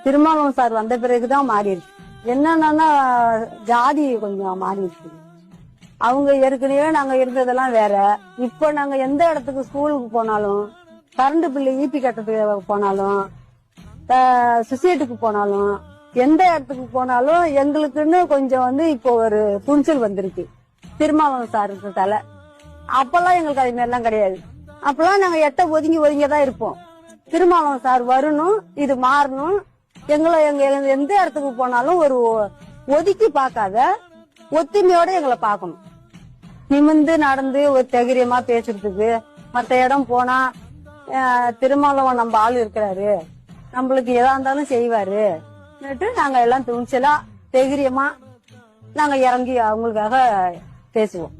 Thirumavalavan sir வந்த பிறகுதான் மாறி இருக்கு. என்னன்னா ஜாதி கொஞ்சம் மாறி இருக்கு. அவங்க ஏற்கனவே நாங்க இருந்ததெல்லாம் வேற. இப்ப நாங்க எந்த இடத்துக்கு ஸ்கூலுக்கு போனாலும், கரண்ட் பில்லு ஈபி கட்டத்துக்கு போனாலும், சொசைட்டிக்கு போனாலும், எந்த இடத்துக்கு போனாலும் எங்களுக்குன்னு கொஞ்சம் இப்போ ஒரு துணிச்சல் வந்திருக்கு திருமாவளவன் சார் இருக்கிறதால. அப்பெல்லாம் எங்களுக்கு அது மாதிரிலாம் கிடையாது. அப்பெல்லாம் நாங்க ஒதுங்கிதான் இருப்போம். திருமாவளவன் சார் வரணும், இது மாறணும். எங்களை எந்த இடத்துக்கு போனாலும் ஒரு ஒதுக்கி பார்க்காத ஒத்துமையோட எங்களை பார்க்கணும். நிமிந்து நடந்து ஒரு தைரியமா பேசுறதுக்கு, மத்த இடம் போனா திருமாவளவன் நம்ம ஆள் இருக்கிறாரு, நம்மளுக்கு எதா இருந்தாலும் செய்வாரு, நாங்க எல்லாம் துணிச்சலா தைரியமா நாங்க இறங்கி அவங்களுக்காக பேசுவோம்.